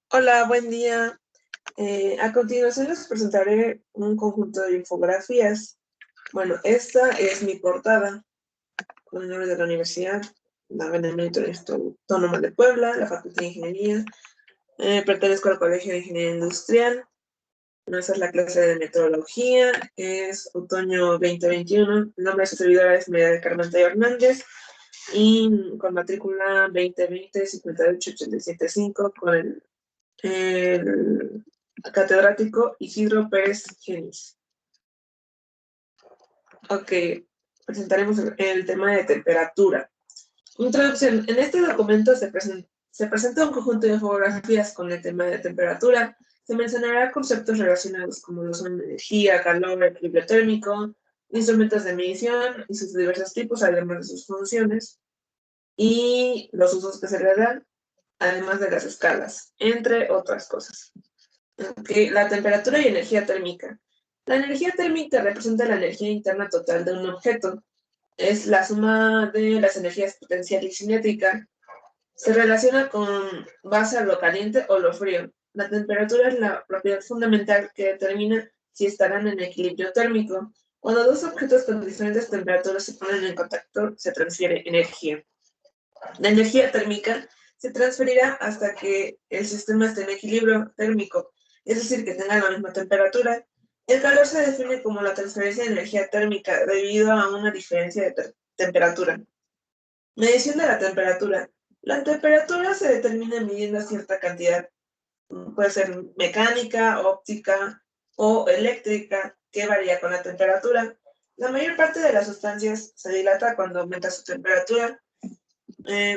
Hola, buen día. A continuación les presentaré un conjunto de infografías. Bueno, esta es mi portada con el nombre de la universidad, la Benemérito Autónoma de Puebla, la Facultad de Ingeniería. Pertenezco al Colegio de Ingeniería Industrial. Esa es la clase de meteorología, es otoño 2021. El nombre de su servidora es María del Carmen Tayo Hernández y con matrícula 2020-58875 con el catedrático Isidro Pérez Genis. Ok, presentaremos el tema de temperatura. Introducción. En este documento se presenta un conjunto de infografías con el tema de temperatura. Se mencionará conceptos relacionados como lo son energía, calor, equilibrio térmico, instrumentos de medición y sus diversos tipos, además de sus funciones, y los usos que se le dan, además de las escalas, entre otras cosas. Okay, la temperatura y energía térmica. La energía térmica representa la energía interna total de un objeto. Es la suma de las energías potencial y cinética. Se relaciona con base a lo caliente o lo frío. La temperatura es la propiedad fundamental que determina si estarán en equilibrio térmico. Cuando dos objetos con diferentes temperaturas se ponen en contacto, se transfiere energía. La energía térmica se transferirá hasta que el sistema esté en equilibrio térmico, es decir, que tenga la misma temperatura. El calor se define como la transferencia de energía térmica debido a una diferencia de temperatura. Medición de la temperatura. La temperatura se determina midiendo cierta cantidad, puede ser mecánica, óptica o eléctrica, que varía con la temperatura. La mayor parte de las sustancias se dilata cuando aumenta su temperatura.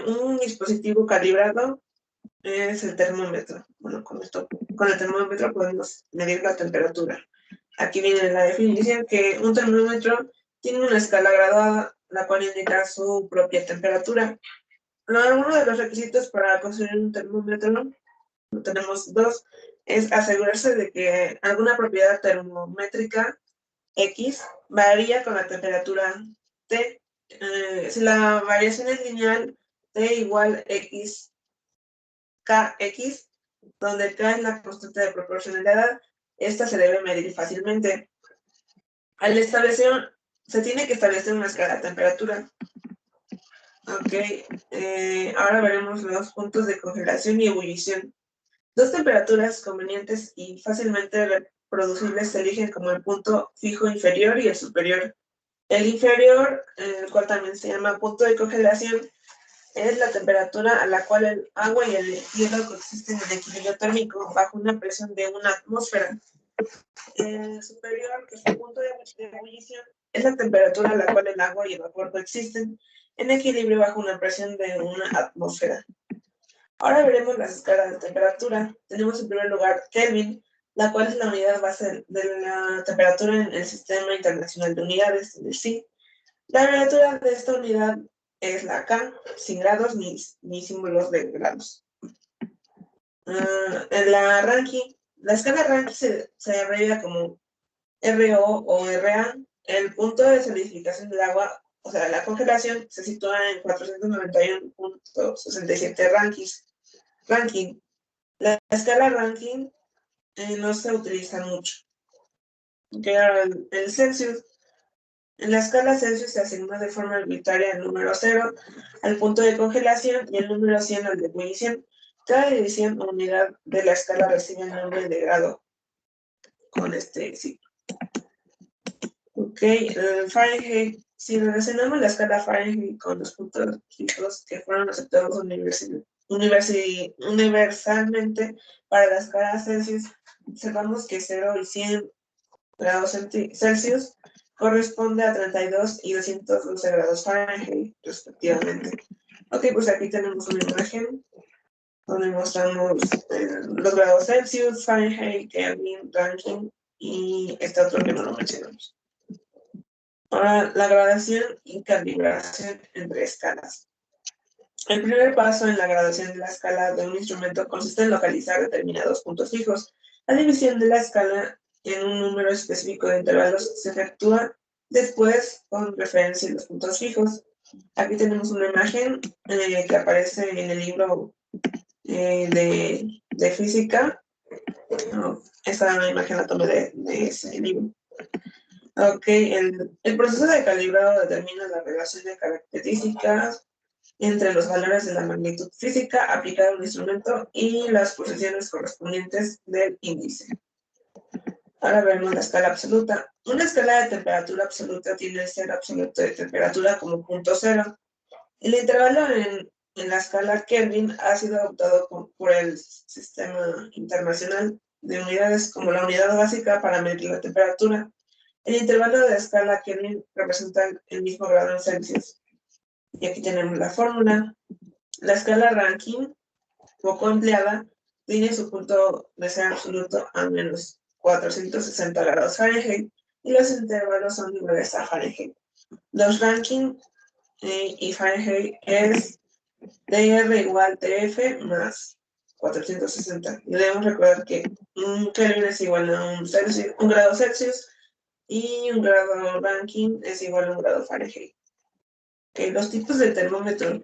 Un dispositivo calibrado es el termómetro. Bueno, con el termómetro podemos medir la temperatura. Aquí viene la definición que un termómetro tiene una escala graduada, la cual indica su propia temperatura. Uno de los requisitos para construir un termómetro, tenemos dos, es asegurarse de que alguna propiedad termométrica X varía con la temperatura T. Si la variación es lineal, T igual X, KX, donde K es la constante de proporcionalidad, esta se debe medir fácilmente. Se tiene que establecer una escala de temperatura. Ok, ahora veremos los puntos de congelación y ebullición. Dos temperaturas convenientes y fácilmente reproducibles se eligen como el punto fijo inferior y el superior. El inferior, el cual también se llama punto de congelación, es la temperatura a la cual el agua y el hielo coexisten en equilibrio térmico bajo una presión de una atmósfera. El superior, que es el punto de ebullición, es la temperatura a la cual el agua y el vapor coexisten en equilibrio bajo una presión de una atmósfera. Ahora veremos las escalas de temperatura. Tenemos en primer lugar Kelvin, la cual es la unidad base de la temperatura en el Sistema Internacional de Unidades, el SI. La abreviatura de esta unidad es la K, sin grados ni símbolos de grados. En la escala Rankine se abrevia como RO o RA. El punto de solidificación del agua, o sea, la congelación, se sitúa en 491.67 Rankine. La escala Rankine no se utiliza mucho. El Celsius. En la escala Celsius se asigna de forma arbitraria el número 0 al punto de congelación y el número 100 al de ebullición. Cada división o unidad de la escala recibe el nombre de grado con este signo. Ok, Fahrenheit. Si relacionamos la escala Fahrenheit con los puntos fijos que fueron aceptados universalmente para la escala Celsius, observamos que 0 y 100 grados Celsius corresponde a 32 y 212 grados Fahrenheit, respectivamente. Ok, pues aquí tenemos una imagen donde mostramos los grados Celsius, Fahrenheit, Kelvin, Rankine y este otro que no lo mencionamos. Ahora, la gradación y calibración entre escalas. El primer paso en la gradación de la escala de un instrumento consiste en localizar determinados puntos fijos. La división de la escala en un número específico de intervalos se efectúa después con referencia a los puntos fijos. Aquí tenemos una imagen que aparece en el libro de física. No, esa imagen la tomé de ese libro. Ok, el proceso de calibrado determina la relación de características entre los valores de la magnitud física aplicada a un instrumento y las posiciones correspondientes del índice. Ahora vemos la escala absoluta. Una escala de temperatura absoluta tiene el cero absoluto de temperatura como punto cero. El intervalo en la escala Kelvin ha sido adoptado por el Sistema Internacional de Unidades como la unidad básica para medir la temperatura. El intervalo de escala Kelvin representa el mismo grado en Celsius. Y aquí tenemos la fórmula. La escala Rankine, poco empleada, tiene su punto de cero absoluto a menos 460 grados Fahrenheit y los intervalos son iguales a Fahrenheit. Los Rankine y Fahrenheit es DR igual TF más 460. Y debemos recordar que un Kelvin es igual a un grado Celsius y un grado Rankine es igual a un grado Fahrenheit. Los tipos de termómetro,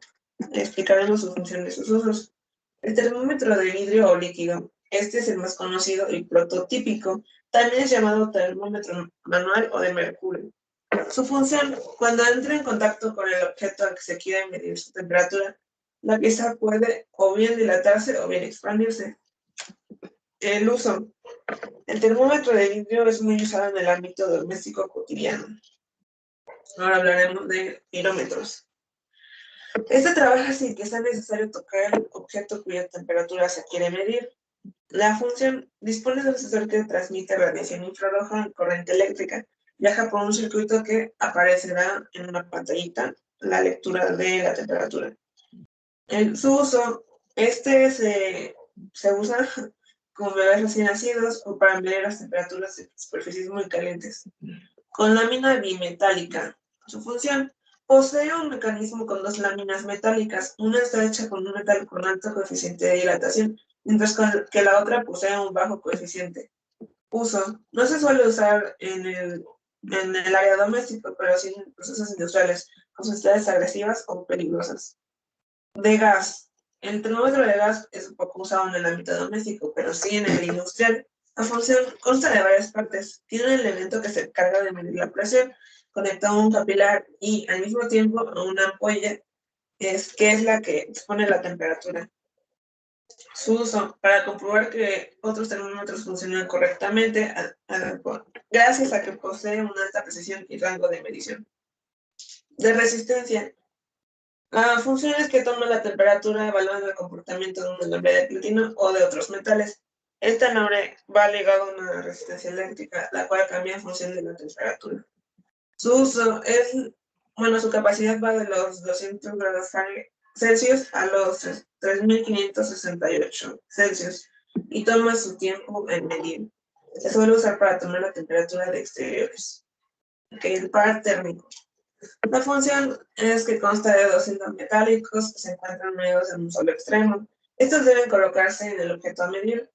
explicaremos su función y sus usos. El termómetro de vidrio o líquido, este es el más conocido y prototípico, también es llamado termómetro manual o de mercurio. Su función, cuando entra en contacto con el objeto al que se quiere medir su temperatura, la pieza puede o bien dilatarse o bien expandirse. El uso. El termómetro de vidrio es muy usado en el ámbito doméstico cotidiano. Ahora hablaremos de pirómetros. Este trabaja sin que sea necesario tocar el objeto cuya temperatura se quiere medir. La función dispone de un sensor que transmite radiación infrarroja en corriente eléctrica. Viaja por un circuito que aparecerá en una pantallita la lectura de la temperatura. En su uso, se usa con bebés recién nacidos o para medir las temperaturas de superficies muy calientes. Con lámina bimetálica. Su función. Posee un mecanismo con dos láminas metálicas. Una está hecha con un metal con alto coeficiente de dilatación, mientras que la otra posee un bajo coeficiente. Uso. No se suele usar en el área doméstico, pero sí en procesos industriales, con sustancias agresivas o peligrosas. De gas. El termómetro de gas es un poco usado en el ámbito doméstico, pero sí en el industrial. La función consta de varias partes. Tiene un elemento que se encarga de medir la presión, conectado a un capilar y al mismo tiempo a una ampolla, que es la que expone la temperatura. Su uso para comprobar que otros termómetros funcionan correctamente gracias a que posee una alta precisión y rango de medición. De resistencia. La función es que toma la temperatura evaluando el comportamiento de un alambre de platino o de otros metales. Este alambre va ligado a una resistencia eléctrica, la cual cambia en función de la temperatura. Su uso su capacidad va de los 200 grados Celsius a los 3568 Celsius y toma su tiempo en medir. Se suele usar para tomar la temperatura de exteriores. El par térmico. La función es que consta de dos hilos metálicos que se encuentran unidos en un solo extremo. Estos deben colocarse en el objeto a medir.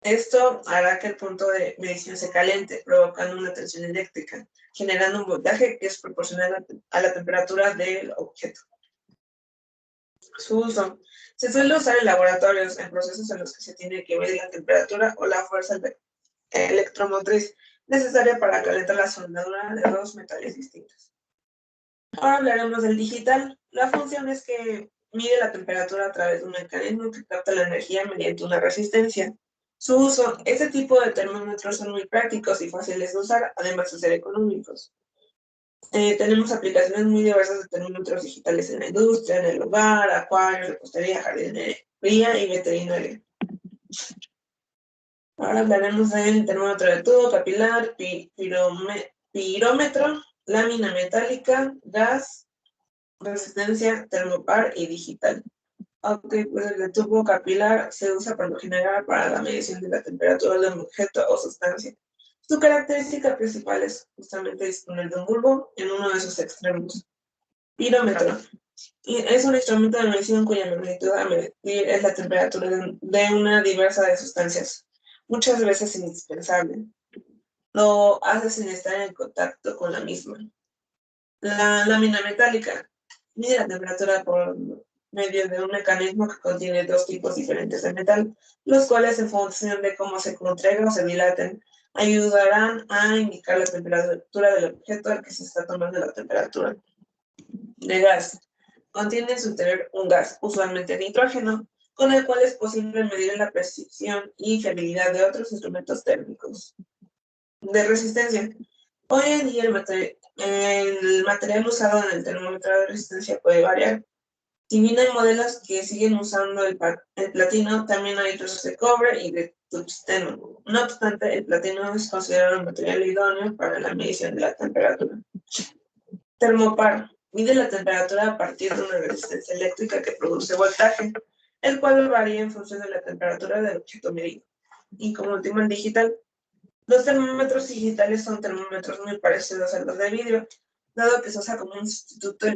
Esto hará que el punto de medición se caliente, provocando una tensión eléctrica, generando un voltaje que es proporcional a la temperatura del objeto. Su uso. Se suele usar en laboratorios, en procesos en los que se tiene que medir la temperatura o la fuerza electromotriz necesaria para calentar la soldadura de dos metales distintos. Ahora hablaremos del digital. La función es que mide la temperatura a través de un mecanismo que capta la energía mediante una resistencia. Su uso. Este tipo de termómetros son muy prácticos y fáciles de usar, además de ser económicos. Tenemos aplicaciones muy diversas de termómetros digitales en la industria, en el hogar, acuarios, repostería, jardinería y veterinaria. Ahora hablaremos del termómetro de tubo, capilar, pirómetro, lámina metálica, gas, resistencia, termopar y digital. Aunque pues el de tubo capilar se usa por lo general para la medición de la temperatura de un objeto o sustancia. Su característica principal es justamente disponer de un bulbo en uno de sus extremos. Pirómetro. Y es un instrumento de medición cuya magnitud a medir es la temperatura de una diversa de sustancias, muchas veces indispensable. Lo hace sin estar en contacto con la misma. La lámina metálica mide la temperatura por medio de un mecanismo que contiene dos tipos diferentes de metal, los cuales en función de cómo se contraigan o se dilaten, ayudarán a indicar la temperatura del objeto al que se está tomando la temperatura. De gas. Contiene en su interior un gas, usualmente nitrógeno, con el cual es posible medir la precisión y fiabilidad de otros instrumentos térmicos. De resistencia. Hoy en día el material usado en el termómetro de resistencia puede variar. Si bien hay modelos que siguen usando el platino, también hay otros de cobre y de tungsteno. No obstante, el platino es considerado un material idóneo para la medición de la temperatura. Termopar. Mide la temperatura a partir de una resistencia eléctrica que produce voltaje, el cual varía en función de la temperatura del objeto medido. Y como último, el digital. Los termómetros digitales son termómetros muy parecidos a los de vidrio, dado que se usa como un sustituto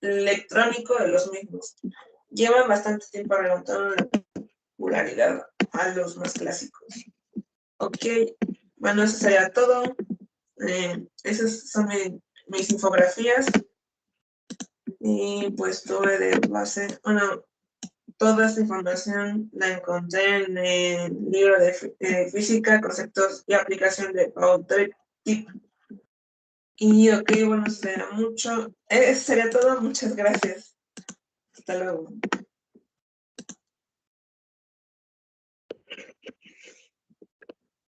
electrónico de los mismos. Llevan bastante tiempo remontando la popularidad a los más clásicos. Ok, bueno, eso sería todo. Esas son mis infografías. Y pues tuve de base, bueno, toda esta información la encontré en el libro de física, conceptos y aplicación de Paul Tripp. Y ok, bueno, sería todo. Muchas gracias. Hasta luego.